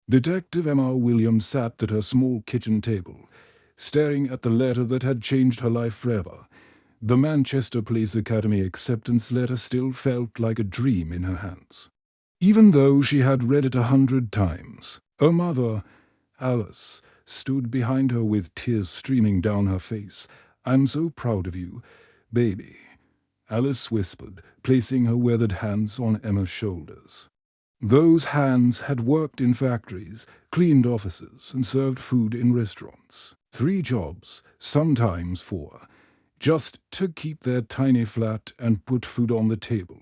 Detective Emma Williams sat at her small kitchen table, staring at the letter that had changed her life forever. The Manchester Police Academy acceptance letter still felt like a dream in her hands. Even though she had read it 100 times, her mother, Alice, stood behind her with tears streaming down her face. "I'm so proud of you, baby," Alice whispered, placing her weathered hands on Emma's shoulders. Those hands had worked in factories, cleaned offices, and served food in restaurants. 3 jobs, sometimes 4, just to keep their tiny flat and put food on the table.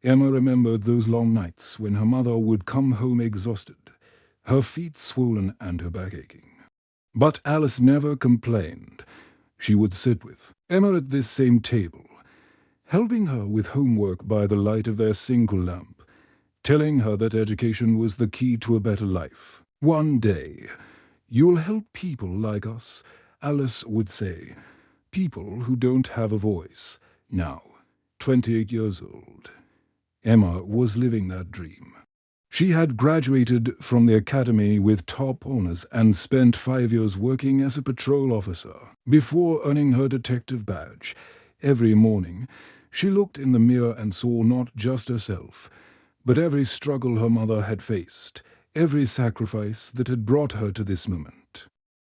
Emma remembered those long nights when her mother would come home exhausted, her feet swollen and her back aching. But Alice never complained. She would sit with Emma at this same table, helping her with homework by the light of their single lamp, telling her that education was the key to a better life. "One day, you'll help people like us," Alice would say. "People who don't have a voice." Now, 28 years old, Emma was living that dream. She had graduated from the academy with top honors and spent 5 years working as a patrol officer before earning her detective badge. Every morning, she looked in the mirror and saw not just herself, but every struggle her mother had faced, every sacrifice that had brought her to this moment.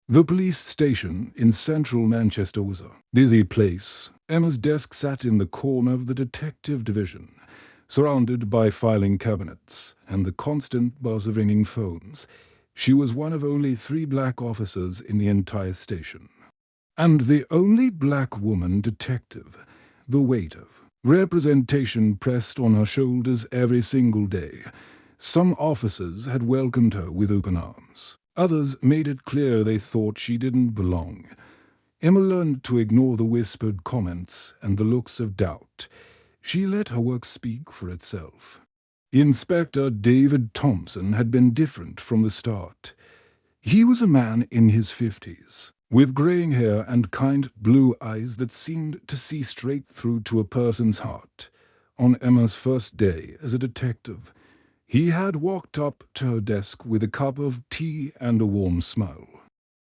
The police station in central Manchester was a busy place. Emma's desk sat in the corner of the detective division, surrounded by filing cabinets and the constant buzz of ringing phones. She was one of only 3 black officers in the entire station, and the only black woman detective. The weight of representation pressed on her shoulders every single day. Some officers had welcomed her with open arms. Others made it clear they thought she didn't belong. Emma learned to ignore the whispered comments and the looks of doubt. She let her work speak for itself. Inspector David Thompson had been different from the start. He was a man in his 50s, with graying hair and kind blue eyes that seemed to see straight through to a person's heart. On Emma's first day as a detective, he had walked up to her desk with a cup of tea and a warm smile.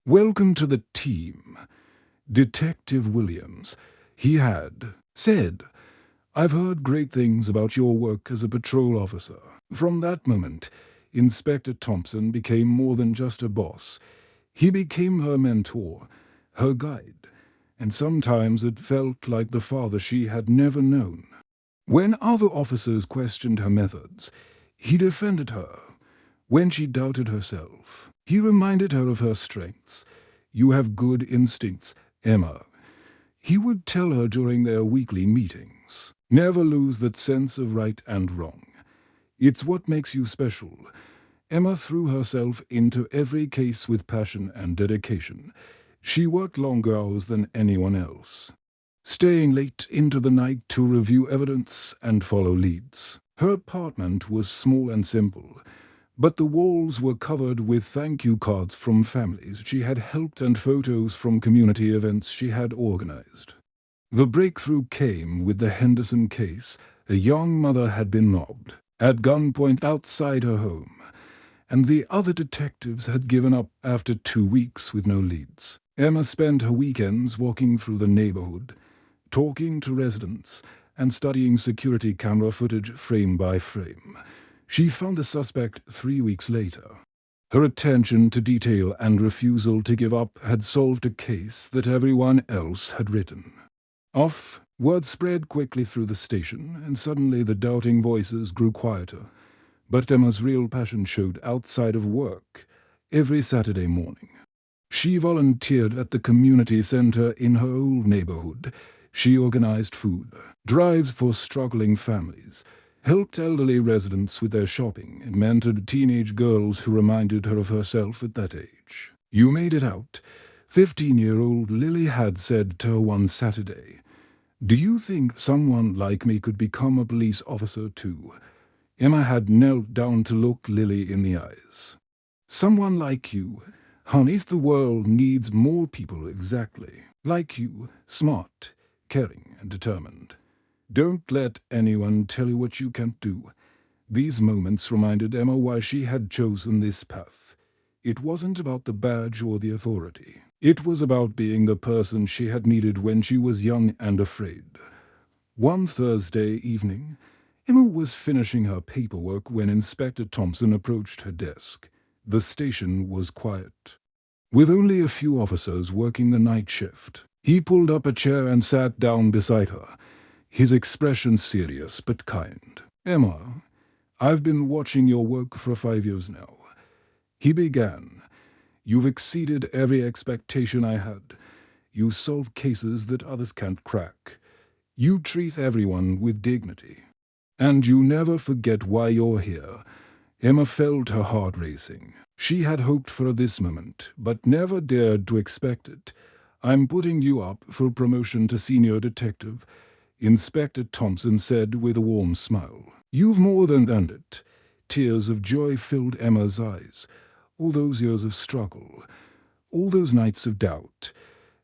"Welcome to the team, Detective Williams," he had said. "I've heard great things about your work as a patrol officer." From that moment, Inspector Thompson became more than just a boss. He became her mentor, her guide, and sometimes it felt like the father she had never known. When other officers questioned her methods, he defended her. When she doubted herself, he reminded her of her strengths. "You have good instincts, Emma," he would tell her during their weekly meetings. "Never lose that sense of right and wrong. It's what makes you special." Emma threw herself into every case with passion and dedication. She worked longer hours than anyone else, staying late into the night to review evidence and follow leads. Her apartment was small and simple, but the walls were covered with thank you cards from families she had helped and photos from community events she had organized. The breakthrough came with the Henderson case. A young mother had been mobbed at gunpoint outside her home, and the other detectives had given up after 2 weeks with no leads. Emma spent her weekends walking through the neighborhood, talking to residents, and studying security camera footage frame by frame. She found the suspect 3 weeks later. Her attention to detail and refusal to give up had solved a case that everyone else had written off. Word spread quickly through the station, and suddenly the doubting voices grew quieter. But Emma's real passion showed outside of work. Every Saturday morning, she volunteered at the community center in her old neighborhood. She organized food drives for struggling families, helped elderly residents with their shopping, and mentored teenage girls who reminded her of herself at that age. "You made it out," 15-year-old Lily had said to her one Saturday. "Do you think someone like me could become a police officer too?" Emma had knelt down to look Lily in the eyes. "Someone like you, honey, the world needs more people exactly like you, smart, caring, and determined. Don't let anyone tell you what you can't do. These moments reminded Emma why she had chosen this path. It wasn't about the badge or the authority. It was about being the person she had needed when she was young and afraid. One Thursday evening, Emma was finishing her paperwork when Inspector Thompson approached her desk. The station was quiet, with only a few officers working the night shift. He pulled up a chair and sat down beside her, his expression serious but kind. "Emma, I've been watching your work for 5 years now," he began. "You've exceeded every expectation I had. You solve cases that others can't crack. You treat everyone with dignity. And you never forget why you're here." Emma felt her heart racing. She had hoped for this moment, but never dared to expect it. "I'm putting you up for promotion to senior detective," Inspector Thompson said with a warm smile. "You've more than earned it." Tears of joy filled Emma's eyes. All those years of struggle, all those nights of doubt,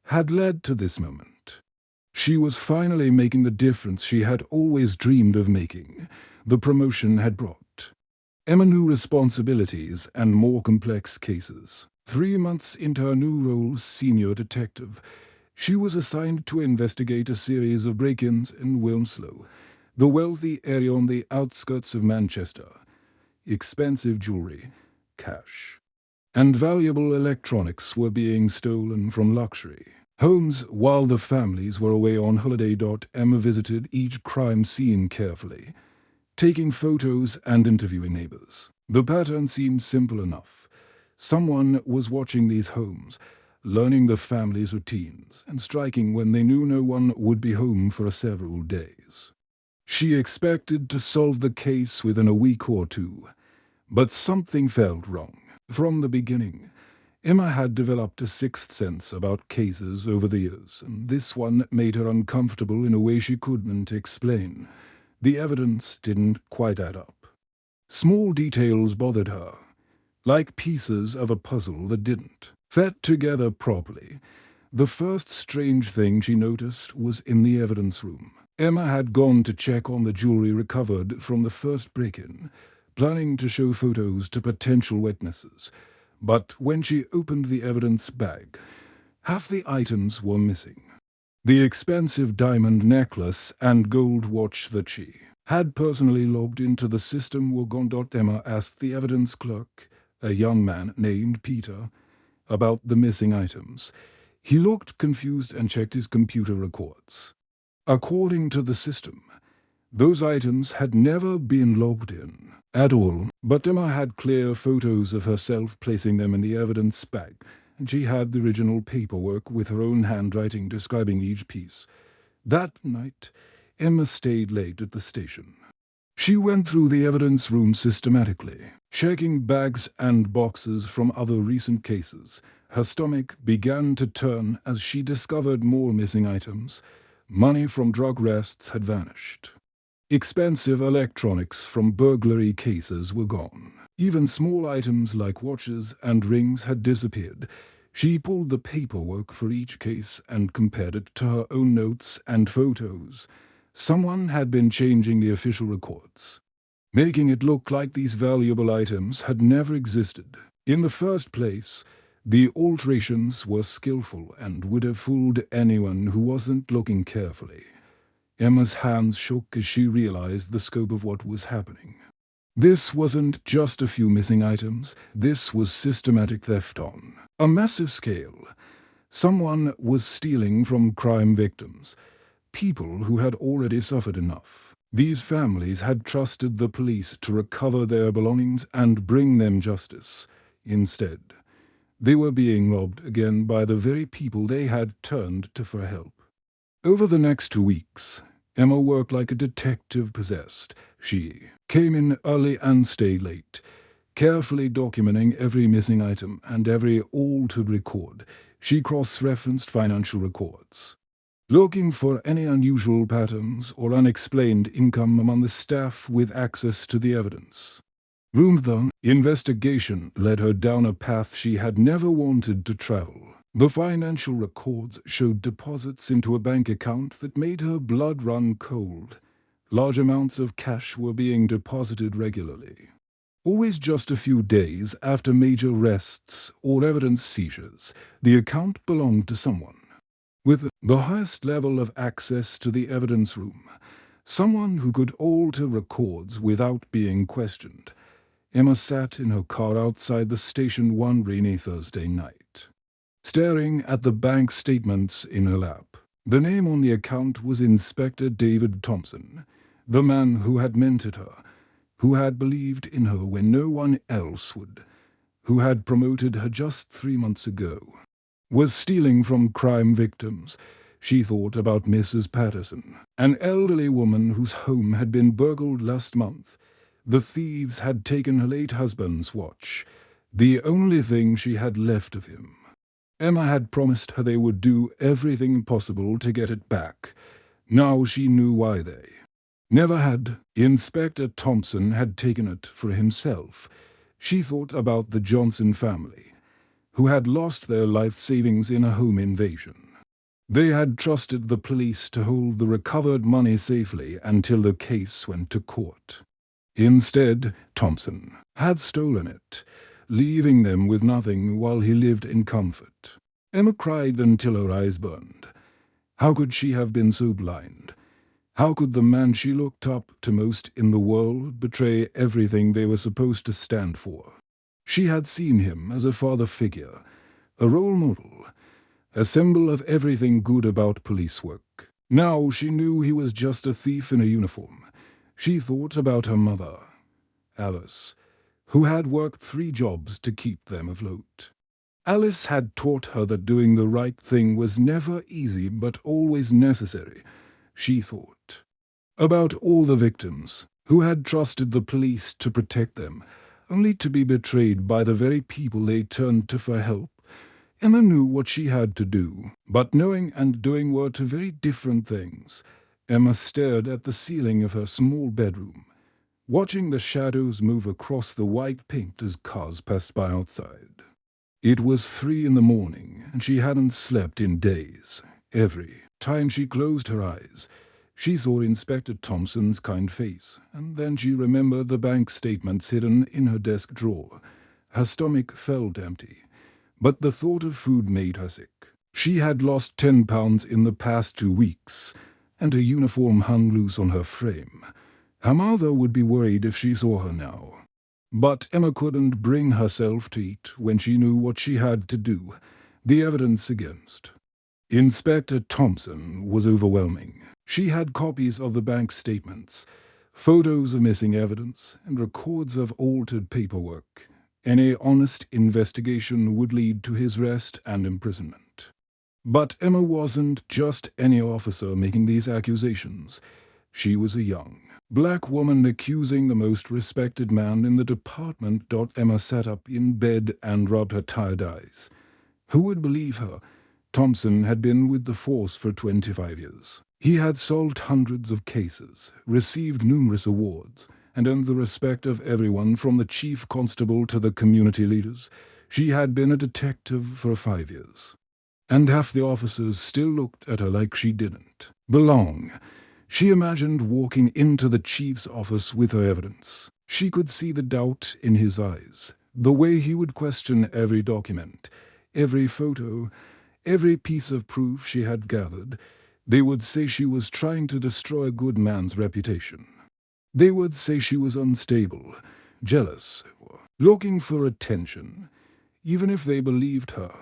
had led to this moment. She was finally making the difference she had always dreamed of making. The promotion had brought Emma new responsibilities and more complex cases. 3 months into her new role as senior detective, she was assigned to investigate a series of break-ins in Wilmslow, the wealthy area on the outskirts of Manchester. Expensive jewelry, cash, and valuable electronics were being stolen from luxury homes while the families were away on holiday. Emma visited each crime scene carefully, taking photos and interviewing neighbors. The pattern seemed simple enough. Someone was watching these homes, learning the family's routines, and striking when they knew no one would be home for several days. She expected to solve the case within a week or two, but something felt wrong. From the beginning, Emma had developed a sixth sense about cases over the years, and this one made her uncomfortable in a way she couldn't explain. The evidence didn't quite add up. Small details bothered her, like pieces of a puzzle that didn't fit together properly. The first strange thing she noticed was in the evidence room. Emma had gone to check on the jewelry recovered from the first break-in, planning to show photos to potential witnesses. But when she opened the evidence bag, half the items were missing. The expensive diamond necklace and gold watch that she had personally logged into the system were gone. Emma asked the evidence clerk, a young man named Peter, about the missing items. He looked confused and checked his computer records. According to the system, those items had never been logged in at all, but Emma had clear photos of herself placing them in the evidence bag, and she had the original paperwork with her own handwriting describing each piece. That night, Emma stayed late at the station. She went through the evidence room systematically, checking bags and boxes from other recent cases. Her stomach began to turn as she discovered more missing items. Money from drug rests had vanished. Expensive electronics from burglary cases were gone. Even small items like watches and rings had disappeared. She pulled the paperwork for each case and compared it to her own notes and photos. Someone had been changing the official records, making it look like these valuable items had never existed. In the first place, the alterations were skillful and would have fooled anyone who wasn't looking carefully. Emma's hands shook as she realized the scope of what was happening. This wasn't just a few missing items, this was systematic theft on a massive scale. Someone was stealing from crime victims, people who had already suffered enough. These families had trusted the police to recover their belongings and bring them justice. Instead, they were being robbed again by the very people they had turned to for help. Over the next 2 weeks, Emma worked like a detective possessed. She came in early and stayed late, carefully documenting every missing item and every altered record. She cross-referenced financial records, looking for any unusual patterns or unexplained income among the staff with access to the evidence. The investigation led her down a path she had never wanted to travel. The financial records showed deposits into a bank account that made her blood run cold. Large amounts of cash were being deposited regularly. Always just a few days after major arrests or evidence seizures, the account belonged to someone with the highest level of access to the evidence room, someone who could alter records without being questioned. Emma sat in her car outside the station one rainy Thursday night, staring at the bank statements in her lap. The name on the account was Inspector David Thompson, the man who had mentored her, who had believed in her when no one else would, who had promoted her just 3 months ago. Was stealing from crime victims. She thought about Mrs. Patterson, an elderly woman whose home had been burgled last month. The thieves had taken her late husband's watch, the only thing she had left of him. Emma had promised her they would do everything possible to get it back. Now she knew why they never had. Inspector Thompson had taken it for himself. She thought about the Johnson family, who had lost their life savings in a home invasion. They had trusted the police to hold the recovered money safely until the case went to court. Instead, Thompson had stolen it, leaving them with nothing while he lived in comfort. Emma cried until her eyes burned. How could she have been so blind? How could the man she looked up to most in the world betray everything they were supposed to stand for? She had seen him as a father figure, a role model, a symbol of everything good about police work. Now she knew he was just a thief in a uniform. She thought about her mother, Alice, who had worked 3 jobs to keep them afloat. Alice had taught her that doing the right thing was never easy but always necessary. She thought about all the victims who had trusted the police to protect them, only to be betrayed by the very people they turned to for help. Emma knew what she had to do, but knowing and doing were 2 very different things. Emma stared at the ceiling of her small bedroom, watching the shadows move across the white paint as cars passed by outside. It was 3 in the morning, and she hadn't slept in days. Every time she closed her eyes, she saw Inspector Thompson's kind face, and then she remembered the bank statements hidden in her desk drawer. Her stomach felt empty, but the thought of food made her sick. She had lost 10 pounds in the past 2 weeks, and her uniform hung loose on her frame. Her mother would be worried if she saw her now. But Emma couldn't bring herself to eat when she knew what she had to do, the evidence against Inspector Thompson was overwhelming. She had copies of the bank statements, photos of missing evidence, and records of altered paperwork. Any honest investigation would lead to his arrest and imprisonment. But Emma wasn't just any officer making these accusations. She was a young, black woman accusing the most respected man in the department. Emma sat up in bed and rubbed her tired eyes. Who would believe her? Thompson had been with the force for 25 years. He had solved hundreds of cases, received numerous awards, and earned the respect of everyone from the chief constable to the community leaders. She had been a detective for 5 years. And half the officers still looked at her like she didn't belong. She imagined walking into the chief's office with her evidence. She could see the doubt in his eyes, the way he would question every document, every photo, every piece of proof she had gathered. They would say she was trying to destroy a good man's reputation. They would say she was unstable, jealous, looking for attention. Even if they believed her,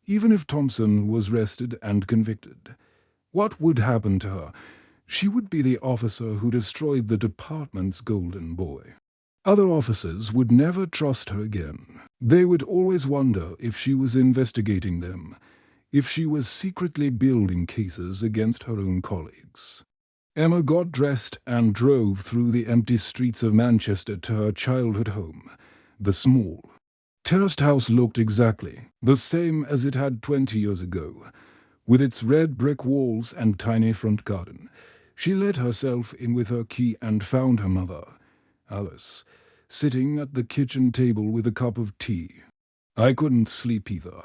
even if Thompson was arrested and convicted, what would happen to her? She would be the officer who destroyed the department's golden boy. Other officers would never trust her again. They would always wonder if she was investigating them, if she was secretly building cases against her own colleagues. Emma got dressed and drove through the empty streets of Manchester to her childhood home. The small, terraced house looked exactly the same as it had 20 years ago, with its red brick walls and tiny front garden. She let herself in with her key and found her mother, Alice, sitting at the kitchen table with a cup of tea. "I couldn't sleep either,"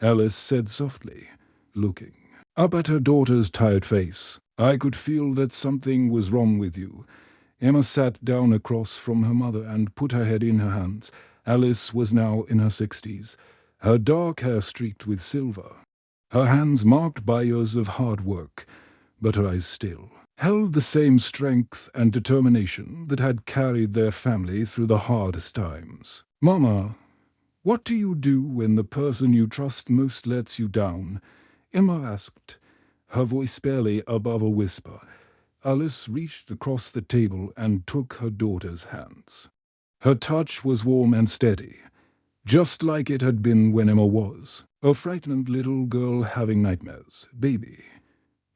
Alice said softly, looking up at her daughter's tired face. I could feel that something was wrong with you. Emma sat down across from her mother and put her head in her hands. Alice was now in her 60s, her dark hair streaked with silver, her hands marked by years of hard work, but her eyes still held the same strength and determination that had carried their family through the hardest times. "Mama, what do you do when the person you trust most lets you down?" Emma asked, her voice barely above a whisper. Alice reached across the table and took her daughter's hands. Her touch was warm and steady, just like it had been when Emma was a frightened little girl having nightmares. "Baby,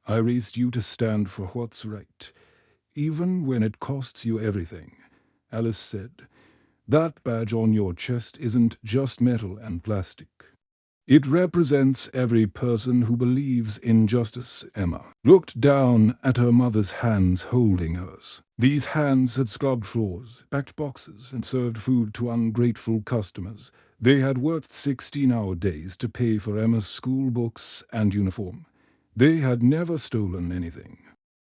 I raised you to stand for what's right, even when it costs you everything," Alice said. "That badge on your chest isn't just metal and plastic. It represents every person who believes in justice." Emma looked down at her mother's hands holding hers. These hands had scrubbed floors, packed boxes, and served food to ungrateful customers. They had worked 16-hour days to pay for Emma's school books and uniform. They had never stolen anything,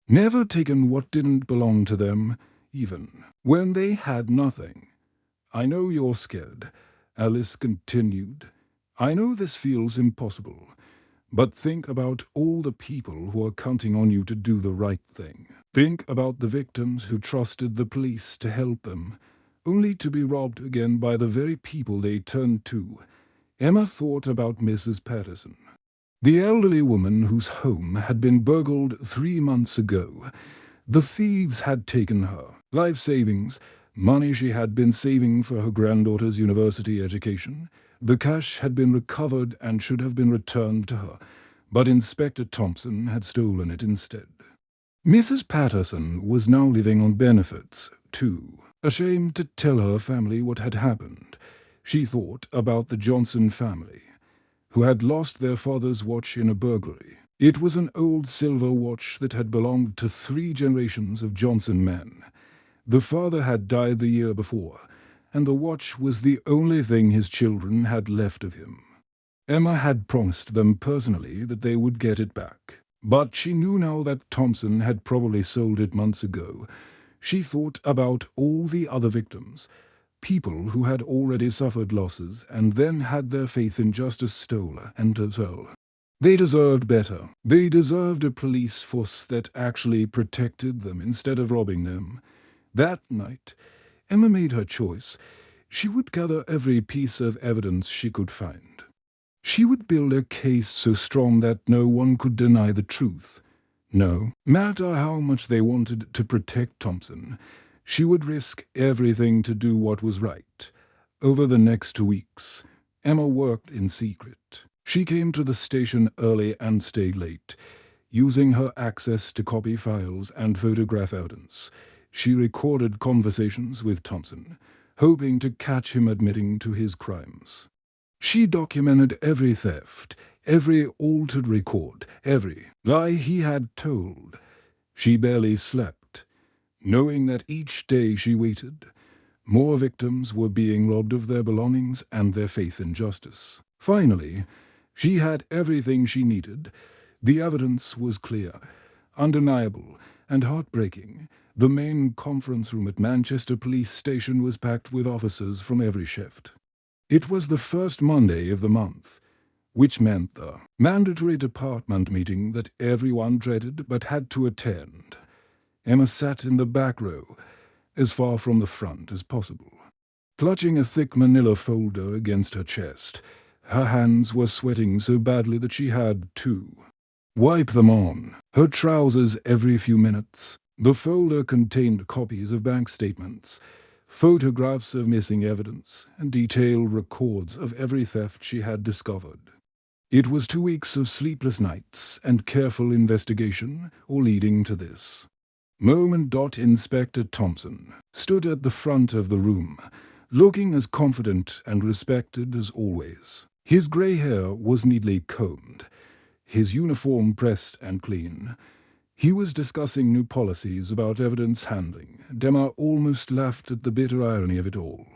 never taken what didn't belong to them, even when they had nothing. "I know you're scared," Alice continued. "I know this feels impossible, but think about all the people who are counting on you to do the right thing. Think about the victims who trusted the police to help them, only to be robbed again by the very people they turned to." Emma thought about Mrs. Patterson, the elderly woman whose home had been burgled 3 months ago. The thieves had taken her life savings, money she had been saving for her granddaughter's university education. The cash had been recovered and should have been returned to her, but Inspector Thompson had stolen it instead. Mrs. Patterson was now living on benefits, too. Ashamed to tell her family what had happened, she thought about the Johnson family, who had lost their father's watch in a burglary. It was an old silver watch that had belonged to 3 generations of Johnson men. The father had died the year before, and the watch was the only thing his children had left of him. Emma had promised them personally that they would get it back, but she knew now that Thompson had probably sold it months ago. She thought about all the other victims, people who had already suffered losses and then had their faith in justice stolen and as well. They deserved better. They deserved a police force that actually protected them instead of robbing them. That night, Emma made her choice. She would gather every piece of evidence she could find. She would build a case so strong that no one could deny the truth. No matter how much they wanted to protect Thompson, she would risk everything to do what was right. Over the next 2 weeks, Emma worked in secret. She came to the station early and stayed late, using her access to copy files and photograph evidence. She recorded conversations with Thompson, hoping to catch him admitting to his crimes. She documented every theft, every altered record, every lie he had told. She barely slept, knowing that each day she waited, more victims were being robbed of their belongings and their faith in justice. Finally, she had everything she needed. The evidence was clear, undeniable, and heartbreaking. The main conference room at Manchester Police Station was packed with officers from every shift. It was the first Monday of the month, which meant the mandatory department meeting that everyone dreaded but had to attend. Emma sat in the back row, as far from the front as possible, clutching a thick manila folder against her chest. Her hands were sweating so badly that she had to wipe them on her trousers every few minutes. The folder contained copies of bank statements, photographs of missing evidence, and detailed records of every theft she had discovered. It was 2 weeks of sleepless nights and careful investigation, all leading to this moment. Inspector Thompson stood at the front of the room, looking as confident and respected as always. His grey hair was neatly combed, his uniform pressed and clean. He was discussing new policies about evidence handling, and Emma almost laughed at the bitter irony of it all.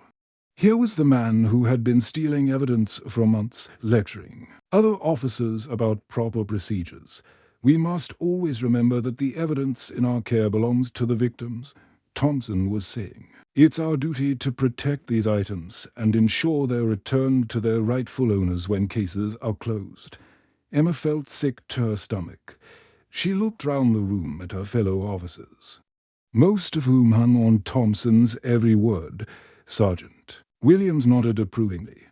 Here was the man who had been stealing evidence for months, lecturing other officers about proper procedures, We must always remember that the evidence in our care belongs to the victims, Thompson was saying. It's our duty to protect these items and ensure they're returned to their rightful owners when cases are closed. Emma felt sick to her stomach. She looked round the room at her fellow officers, most of whom hung on Thompson's every word. Sergeant Williams nodded approvingly.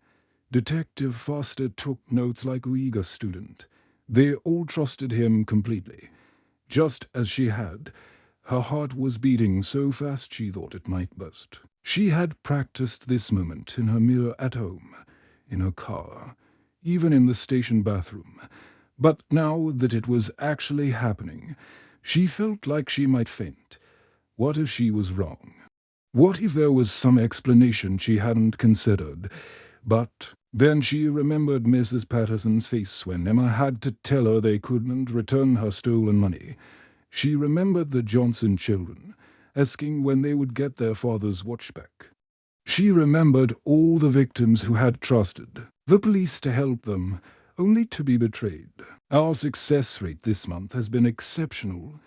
Detective Foster took notes like a eager student. They all trusted him completely. Just as she had, her heart was beating so fast she thought it might burst. She had practiced this moment in her mirror at home, in her car, even in the station bathroom. But now that it was actually happening, she felt like she might faint. What if she was wrong? What if there was some explanation she hadn't considered? But then she remembered Mrs. Patterson's face when Emma had to tell her they couldn't return her stolen money. She remembered the Johnson children, asking when they would get their father's watch back. She remembered all the victims who had trusted the police to help them, only to be betrayed. Our success rate this month has been exceptional,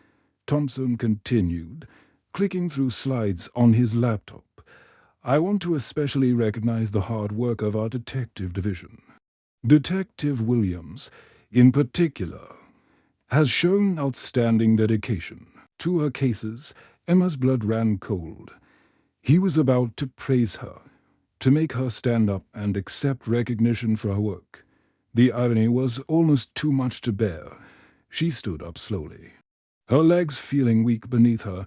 Thompson continued, clicking through slides on his laptop. I want to especially recognize the hard work of our detective division. Detective Williams, in particular, has shown outstanding dedication. To her cases, Emma's blood ran cold. He was about to praise her, to make her stand up and accept recognition for her work. The irony was almost too much to bear. She stood up slowly, her legs feeling weak beneath her.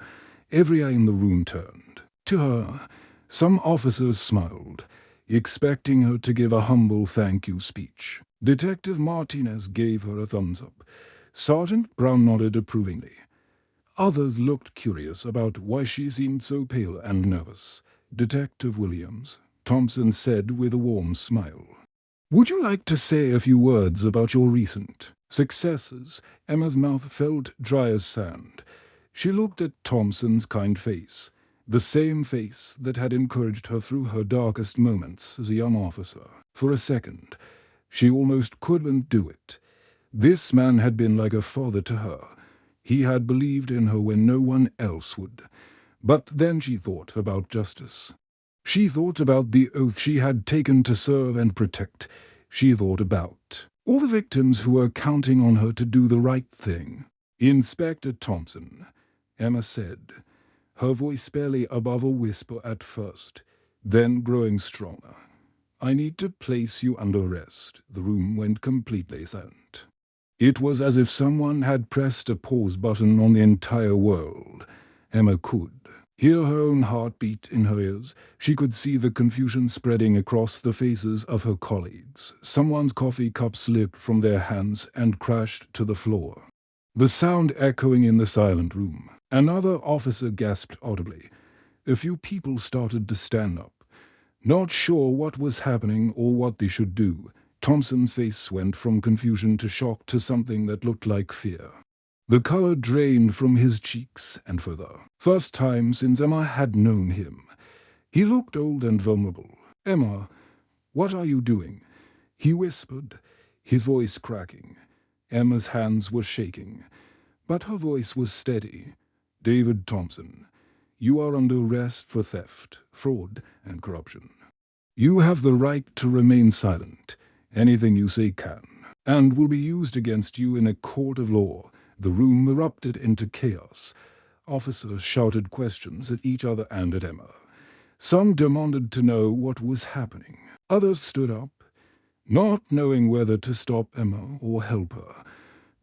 Every eye in the room turned to her. Some officers smiled, expecting her to give a humble thank you speech. Detective Martinez gave her a thumbs up. Sergeant Brown nodded approvingly. Others looked curious about why she seemed so pale and nervous. Detective Williams, Thompson said with a warm smile. Would you like to say a few words about your recent successes? Emma's mouth felt dry as sand. She looked at Thompson's kind face, the same face that had encouraged her through her darkest moments as a young officer. For a second, she almost couldn't do it. This man had been like a father to her. He had believed in her when no one else would. But then she thought about justice. She thought about the oath she had taken to serve and protect. She thought about all the victims who were counting on her to do the right thing. Inspector Thompson, Emma said, her voice barely above a whisper at first, then growing stronger. I need to place you under arrest. The room went completely silent. It was as if someone had pressed a pause button on the entire world. Emma could hear her own heartbeat in her ears. She could see the confusion spreading across the faces of her colleagues. Someone's coffee cup slipped from their hands and crashed to the floor, the sound echoing in the silent room. Another officer gasped audibly. A few people started to stand up, not sure what was happening or what they should do. Thompson's face went from confusion to shock to something that looked like fear. The color drained from his cheeks, and for the first time since Emma had known him, he looked old and vulnerable. Emma, what are you doing? He whispered, his voice cracking. Emma's hands were shaking, but her voice was steady. David Thompson, you are under arrest for theft, fraud, and corruption. You have the right to remain silent. Anything you say can, and will be used against you in a court of law. The room erupted into chaos. Officers shouted questions at each other and at Emma. Some demanded to know what was happening. Others stood up, not knowing whether to stop Emma or help her.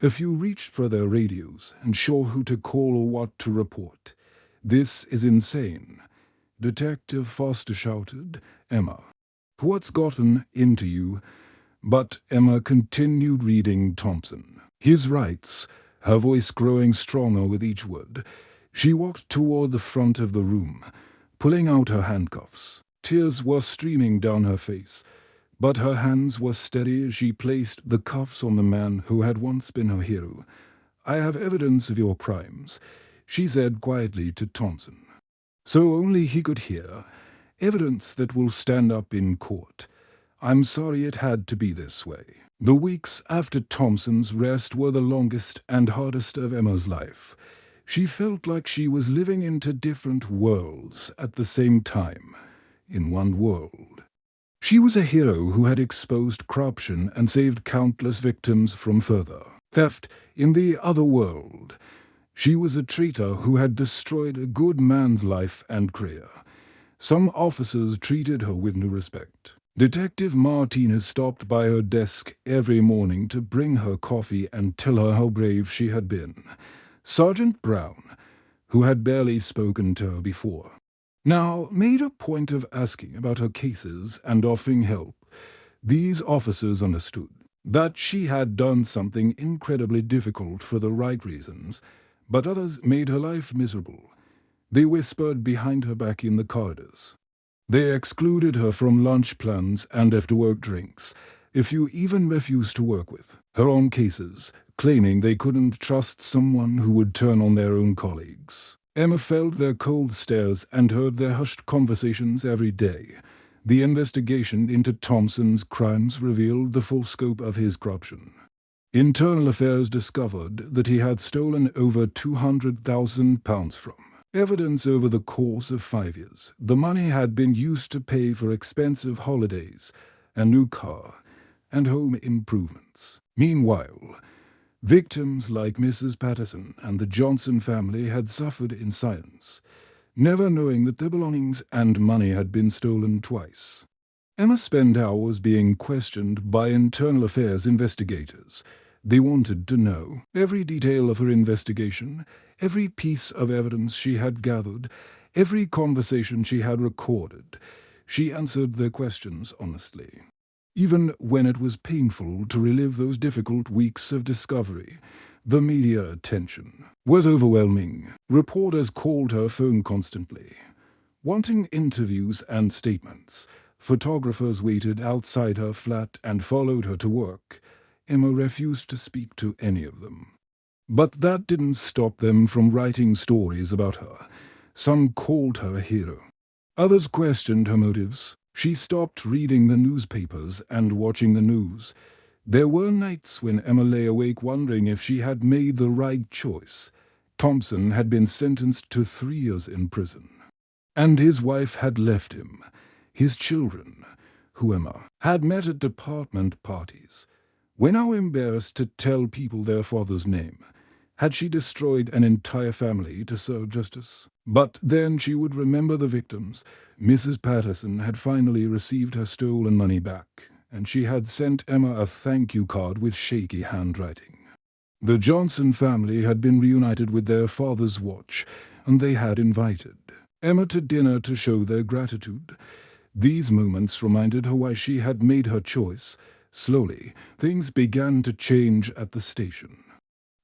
A few reached for their radios, unsure who to call or what to report. This is insane, Detective Foster shouted. Emma, what's gotten into you? But Emma continued reading Thompson. His rights, her voice growing stronger with each word. She walked toward the front of the room, pulling out her handcuffs. Tears were streaming down her face, but her hands were steady as she placed the cuffs on the man who had once been her hero. I have evidence of your crimes, she said quietly to Thompson, so only he could hear. Evidence that will stand up in court. I'm sorry it had to be this way. The weeks after Thompson's arrest were the longest and hardest of Emma's life. She felt like she was living into different worlds at the same time, in one world. She was a hero who had exposed corruption and saved countless victims from further theft in the other world. She was a traitor who had destroyed a good man's life and career. Some officers treated her with no respect. Detective Martinez stopped by her desk every morning to bring her coffee and tell her how brave she had been. Sergeant Brown, who had barely spoken to her before, now made a point of asking about her cases and offering help. These officers understood that she had done something incredibly difficult for the right reasons, but others made her life miserable. They whispered behind her back in the corridors. They excluded her from lunch plans and after-work drinks. A few even refused to work with her on cases, claiming they couldn't trust someone who would turn on their own colleagues. Emma felt their cold stares and heard their hushed conversations every day. The investigation into Thompson's crimes revealed the full scope of his corruption. Internal Affairs discovered that he had stolen over £200,000 from evidence over the course of 5 years. The money had been used to pay for expensive holidays, a new car, and home improvements. Meanwhile, victims like Mrs. Patterson and the Johnson family had suffered in silence, never knowing that their belongings and money had been stolen twice. Emma spent hours being questioned by Internal Affairs investigators. They wanted to know every detail of her investigation, every piece of evidence she had gathered, every conversation she had recorded. She answered their questions honestly, even when it was painful to relive those difficult weeks of discovery. The media attention was overwhelming. Reporters called her phone constantly, wanting interviews and statements. Photographers waited outside her flat and followed her to work. Emma refused to speak to any of them. But that didn't stop them from writing stories about her. Some called her a hero. Others questioned her motives. She stopped reading the newspapers and watching the news. There were nights when Emma lay awake wondering if she had made the right choice. Thompson had been sentenced to 3 years in prison, and his wife had left him. His children, who Emma had met at department parties, were now embarrassed to tell people their father's name. Had she destroyed an entire family to serve justice? But then she would remember the victims. Mrs. Patterson had finally received her stolen money back, and she had sent Emma a thank you card with shaky handwriting. The Johnson family had been reunited with their father's watch, and they had invited Emma to dinner to show their gratitude. These moments reminded her why she had made her choice. Slowly, things began to change at the station.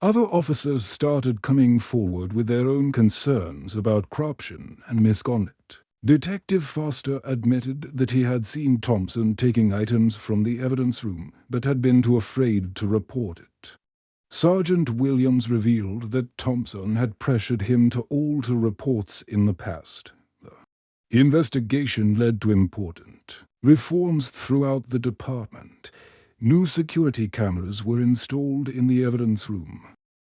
Other officers started coming forward with their own concerns about corruption and misconduct. Detective Foster admitted that he had seen Thompson taking items from the evidence room, but had been too afraid to report it. Sergeant Williams revealed that Thompson had pressured him to alter reports in the past. The investigation led to important reforms throughout the department. New security cameras were installed in the evidence room.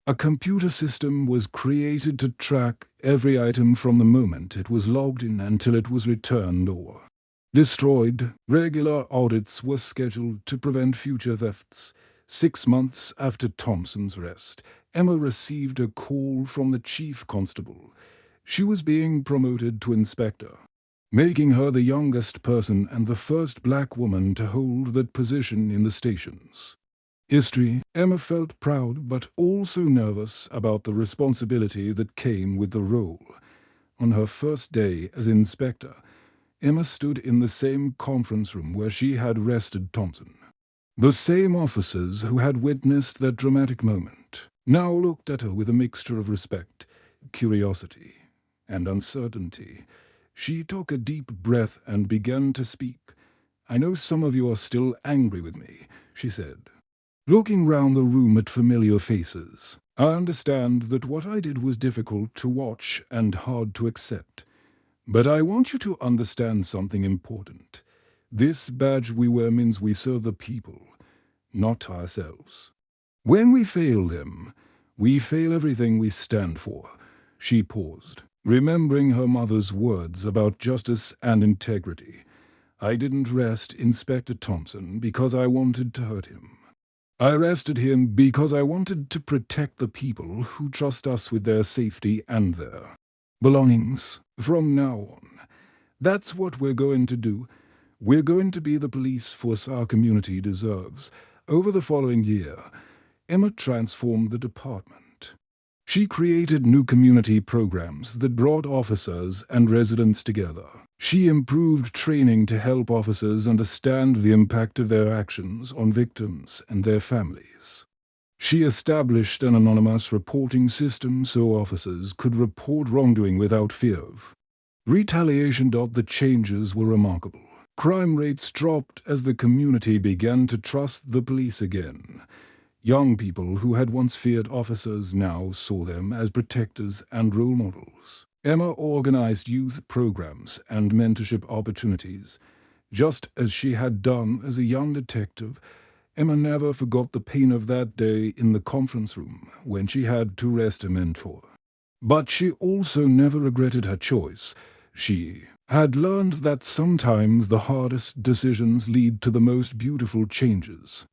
A computer system was created to track every item from the moment it was logged in until it was returned or destroyed. Regular audits were scheduled to prevent future thefts. 6 months after Thompson's arrest, Emma received a call from the chief constable. She was being promoted to inspector, making her the youngest person and the first black woman to hold that position in the stations history. Emma felt proud but also nervous about the responsibility that came with the role. On her first day as inspector, Emma stood in the same conference room where she had arrested Thompson. The same officers who had witnessed that dramatic moment now looked at her with a mixture of respect, curiosity, and uncertainty. She took a deep breath and began to speak. "I know some of you are still angry with me," she said, looking round the room at familiar faces. "I understand that what I did was difficult to watch and hard to accept. But I want you to understand something important. This badge we wear means we serve the people, not ourselves. When we fail them, we fail everything we stand for. She paused, remembering her mother's words about justice and integrity. I didn't arrest Inspector Thompson because I wanted to hurt him. I arrested him because I wanted to protect the people who trust us with their safety and their belongings from now on. That's what we're going to do. We're going to be the police force our community deserves. Over the following year, Emma transformed the department. She created new community programs that brought officers and residents together. She improved training to help officers understand the impact of their actions on victims and their families. She established an anonymous reporting system so officers could report wrongdoing without fear of retaliation. The changes were remarkable. Crime rates dropped as the community began to trust the police again. Young people who had once feared officers now saw them as protectors and role models. Emma organized youth programs and mentorship opportunities. Just as she had done as a young detective, Emma never forgot the pain of that day in the conference room when she had to arrest a mentor. But she also never regretted her choice. She had learned that sometimes the hardest decisions lead to the most beautiful changes.